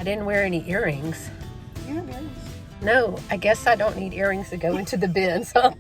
I didn't wear any earrings. You have earrings. No, I guess I don't need earrings to go into the bins, huh?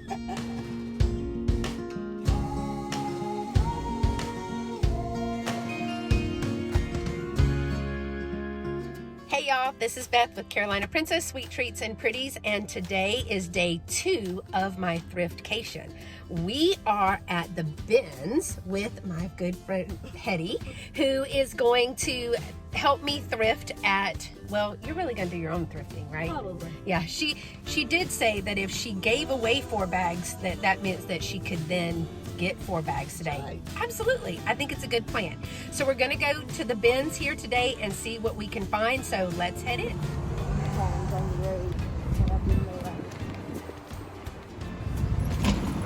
Hey y'all, this is Beth with Carolina Princess Sweet Treats and Pretties, and today is day 2 of my Thrift-Cation. We are at the bins with my good friend Hetty, who is going to help me thrift at, well, you're really gonna do your own thrifting, right? Probably. Yeah, she did say that if she gave away 4 bags, that means that she could then get 4 bags today. Right. Absolutely. I think it's a good plan. So we're going to go to the bins here today and see what we can find. So let's head in.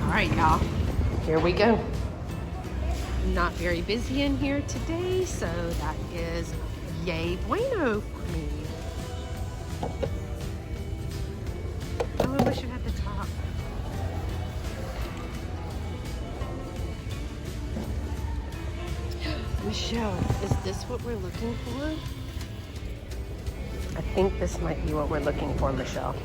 All right, y'all. Here we go. Not very busy in here today, so that is yay bueno for me. Oh, I wish it had the top. Michelle, is this what we're looking for? I think this might be what we're looking for, Michelle.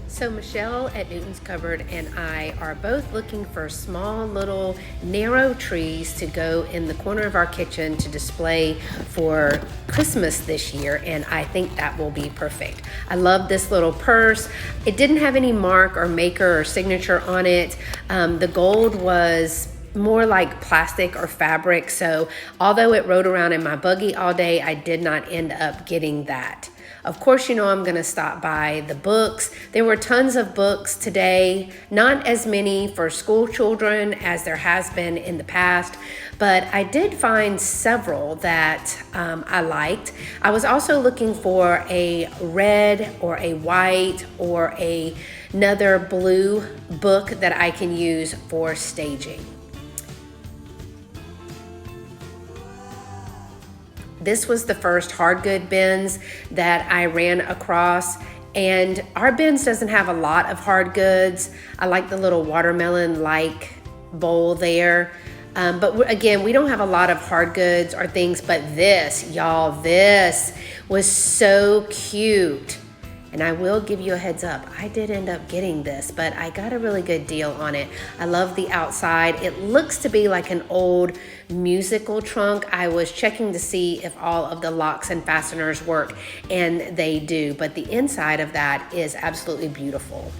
So Michelle at Newton's Cupboard and I are both looking for small little narrow trees to go in the corner of our kitchen to display for Christmas this year, and I think that will be perfect. I love this little purse. It didn't have any mark or maker or signature on it. The gold was more like plastic or fabric, so although it rode around in my buggy all day, I did not end up getting that. Of course, you know I'm gonna stop by the books. There were tons of books today, not as many for school children as there has been in the past, but I did find several that I liked. I was also looking for a red or a white or another blue book that I can use for staging. This was the first hard good bins that I ran across, and our bins doesn't have a lot of hard goods. I like the little watermelon-like bowl there. But again, we don't have a lot of hard goods or things, but this, y'all, this was so cute. And I will give you a heads up, I did end up getting this, but I got a really good deal on it. I love the outside. It looks to be like an old musical trunk. I was checking to see if all of the locks and fasteners work, and they do, but the inside of that is absolutely beautiful.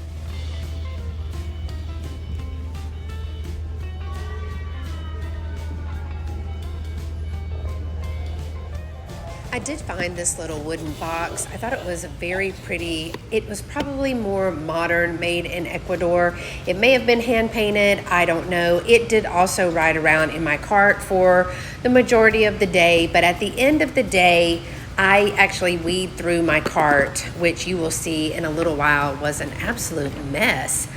I did find this little wooden box. I thought it was very pretty. It was probably more modern, made in Ecuador. It may have been hand painted, I don't know. It did also ride around in my cart for the majority of the day, but at the end of the day, I actually weed through my cart, which you will see in a little while was an absolute mess.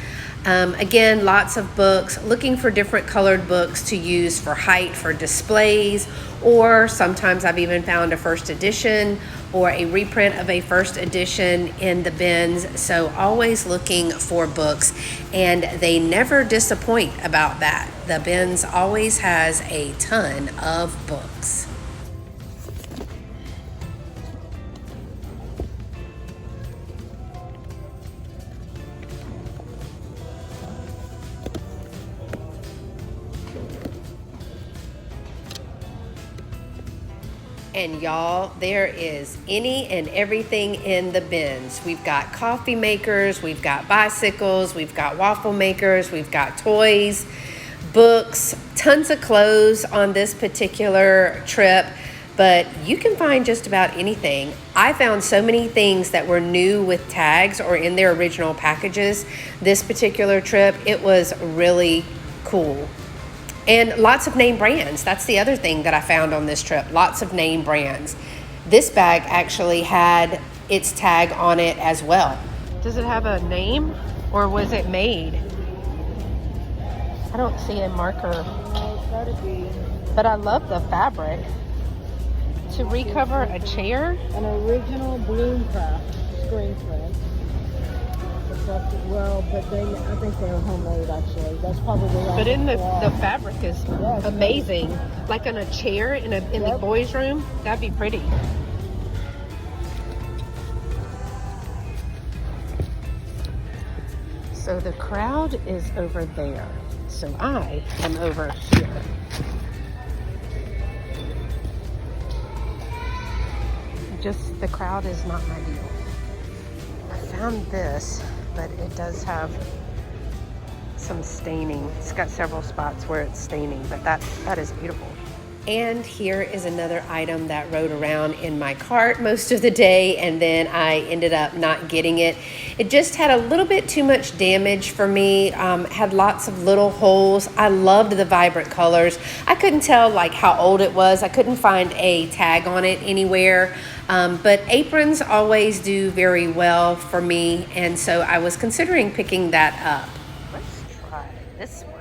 Again, lots of books, looking for different colored books to use for height, for displays, or sometimes I've even found a first edition or a reprint of a first edition in the bins. So always looking for books, and they never disappoint about that. The bins always has a ton of books. And y'all, there is any and everything in the bins. We've got coffee makers, we've got bicycles, we've got waffle makers, we've got toys, books, tons of clothes on this particular trip, but you can find just about anything. I found so many things that were new with tags or in their original packages this particular trip. It was really cool. And lots of name brands. That's the other thing that I found on this trip. Lots of name brands. This bag actually had its tag on it as well. Does it have a name or was it made? I don't see a marker. It's gotta be But I love the fabric. To recover a chair? an original Bloomcraft screen print. Well, but I think they're homemade actually. That's probably right. But in the fabric is amazing. Like on a chair in the boys' room, that'd be pretty. So the crowd is over there. So I am over here. Just the crowd is not my deal. I found this, but it does have some staining. It's got several spots where it's staining, but that is beautiful. And here is another item that rode around in my cart most of the day, and then I ended up not getting it. It just had a little bit too much damage for me, had lots of little holes. I loved the vibrant colors. I couldn't tell like how old it was. I couldn't find a tag on it anywhere, but aprons always do very well for me, and so I was considering picking that up. Let's try this one.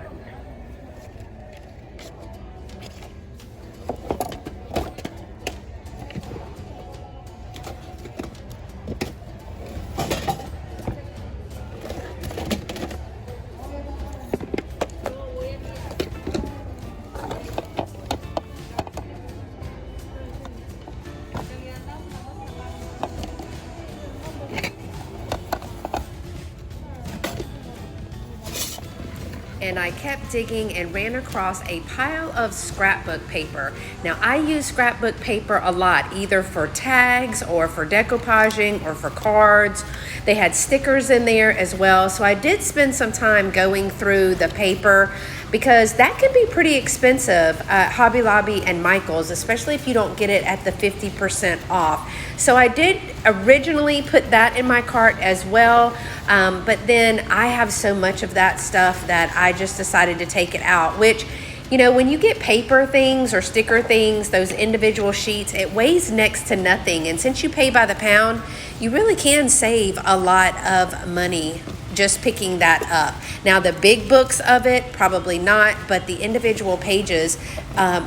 And I kept digging and ran across a pile of scrapbook paper. Now I use scrapbook paper a lot, either for tags or for decoupaging or for cards. They had stickers in there as well. So I did spend some time going through the paper because that can be pretty expensive at Hobby Lobby and Michael's, especially if you don't get it at the 50% off. So I did originally put that in my cart as well, but then I have so much of that stuff that I just decided to take it out, which, you know, when you get paper things or sticker things, those individual sheets, it weighs next to nothing. And since you pay by the pound, you really can save a lot of money just picking that up. Now the big books of it, probably not, but the individual pages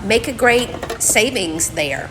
make a great savings there.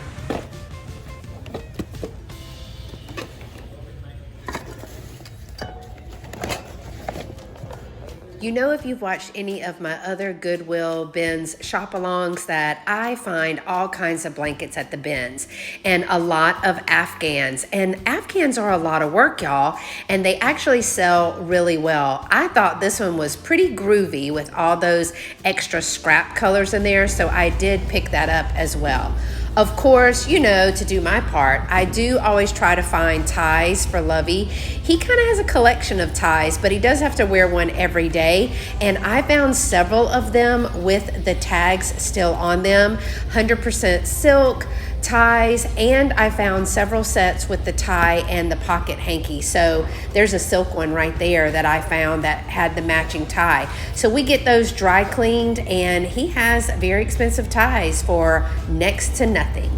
You know, if you've watched any of my other Goodwill bins shop-alongs, that I find all kinds of blankets at the bins and a lot of Afghans. And Afghans are a lot of work, y'all, and they actually sell really well. I thought this one was pretty groovy with all those extra scrap colors in there, so I did pick that up as well. Of course, you know, to do my part, I do always try to find ties for Lovey. He kind of has a collection of ties, but he does have to wear one every day. And I found several of them with the tags still on them, 100% silk ties, and I found several sets with the tie and the pocket hanky. So there's a silk one right there that I found that had the matching tie. So we get those dry cleaned, and he has very expensive ties for next to nothing.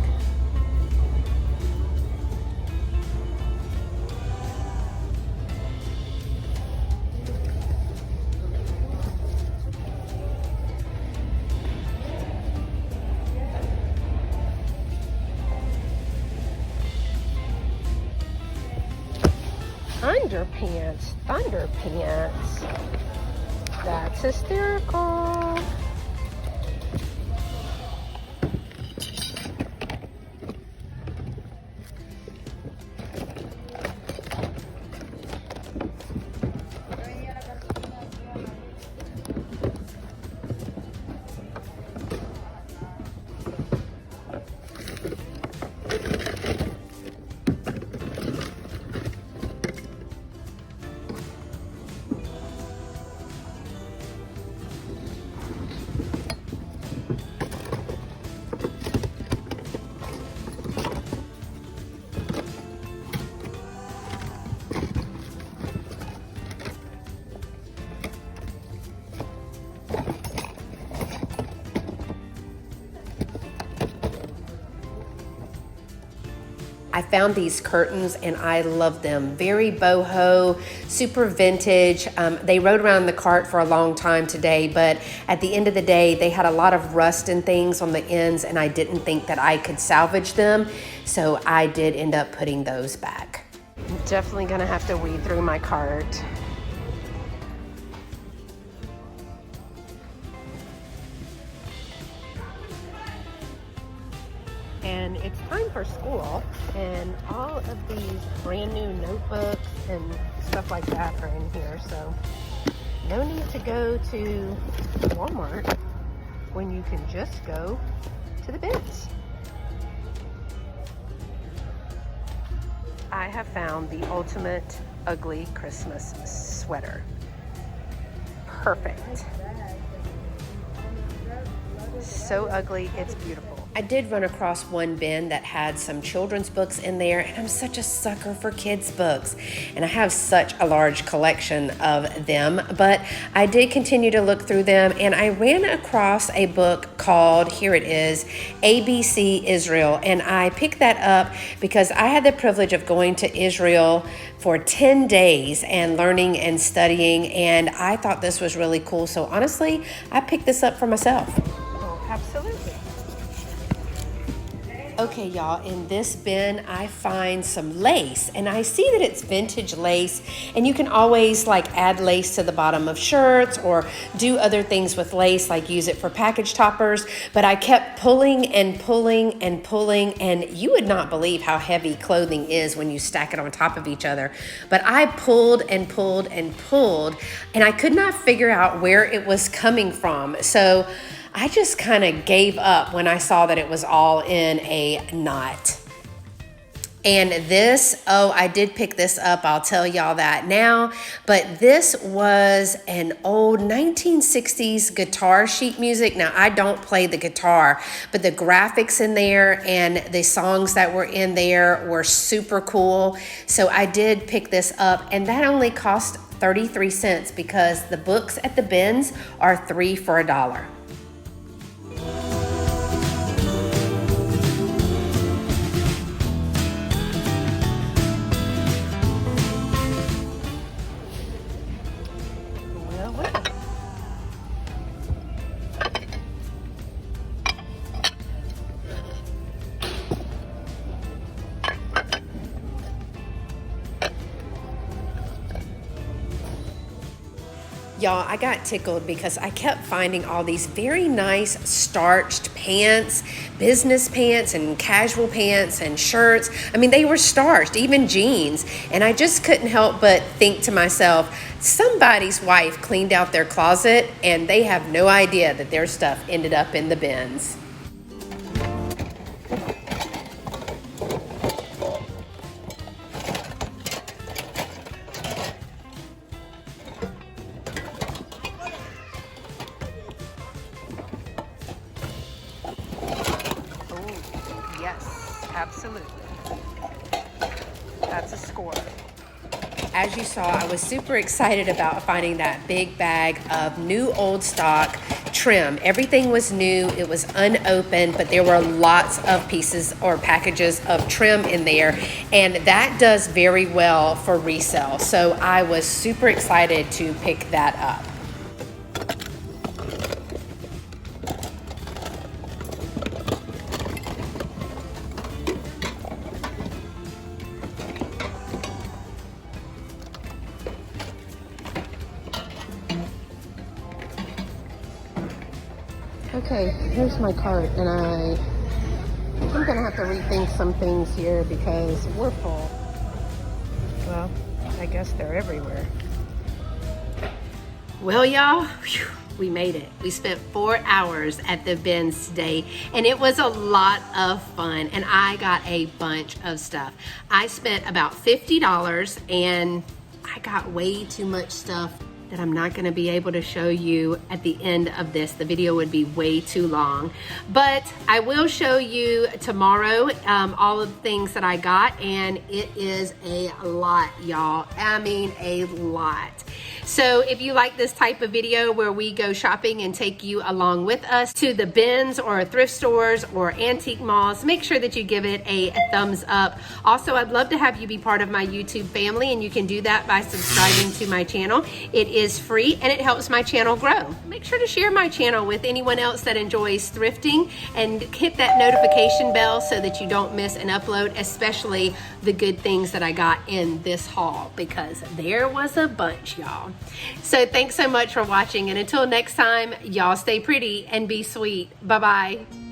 Underpants. That's hysterical. I found these curtains and I love them. Very boho, super vintage. They rode around the cart for a long time today, but at the end of the day, they had a lot of rust and things on the ends, and I didn't think that I could salvage them. So I did end up putting those back. I'm definitely gonna have to weed through my cart. And it's time for school. And all of these brand new notebooks and stuff like that are in here. So no need to go to Walmart when you can just go to the bins. I have found the ultimate ugly Christmas sweater. Perfect. So ugly, it's beautiful. I did run across one bin that had some children's books in there, and I'm such a sucker for kids' books, and I have such a large collection of them, but I did continue to look through them, and I ran across a book called, here it is, ABC Israel, and I picked that up because I had the privilege of going to Israel for 10 days and learning and studying, and I thought this was really cool, so honestly, I picked this up for myself. Oh, absolutely. Okay, y'all, in this bin, I find some lace, and I see that it's vintage lace, and you can always like add lace to the bottom of shirts or do other things with lace, like use it for package toppers, but I kept pulling and pulling and pulling, and you would not believe how heavy clothing is when you stack it on top of each other, but I pulled and pulled and pulled, and I could not figure out where it was coming from, so I just kind of gave up when I saw that it was all in a knot. And this, oh, I did pick this up, I'll tell y'all that now, but this was an old 1960s guitar sheet music. Now, I don't play the guitar, but the graphics in there and the songs that were in there were super cool. So I did pick this up, and that only cost 33 cents because the books at the bins are 3 for $1. Y'all, I got tickled because I kept finding all these very nice starched pants, business pants and casual pants and shirts. I mean, they were starched, even jeans. And I just couldn't help but think to myself, somebody's wife cleaned out their closet and they have no idea that their stuff ended up in the bins. Absolutely. That's a score. As you saw, I was super excited about finding that big bag of new old stock trim. Everything was new, it was unopened, but there were lots of pieces or packages of trim in there, and that does very well for resale. So I was super excited to pick that up. Okay, here's my cart, and I'm gonna have to rethink some things here because we're full. Well, I guess they're everywhere. Well, y'all, we made it. We spent 4 hours at the bins today, and it was a lot of fun, and I got a bunch of stuff. I spent about $50, and I got way too much stuff that I'm not gonna be able to show you at the end of this. The video would be way too long, but I will show you tomorrow all of the things that I got, and it is a lot, y'all. I mean, a lot. So if you like this type of video where we go shopping and take you along with us to the bins or thrift stores or antique malls, make sure that you give it a thumbs up. Also, I'd love to have you be part of my YouTube family, and you can do that by subscribing to my channel. It is free and it helps my channel grow. Make sure to share my channel with anyone else that enjoys thrifting, and hit that notification bell so that you don't miss an upload, especially the good things that I got in this haul, because there was a bunch, y'all. So thanks so much for watching, and until next time, y'all stay pretty and be sweet. Bye-bye.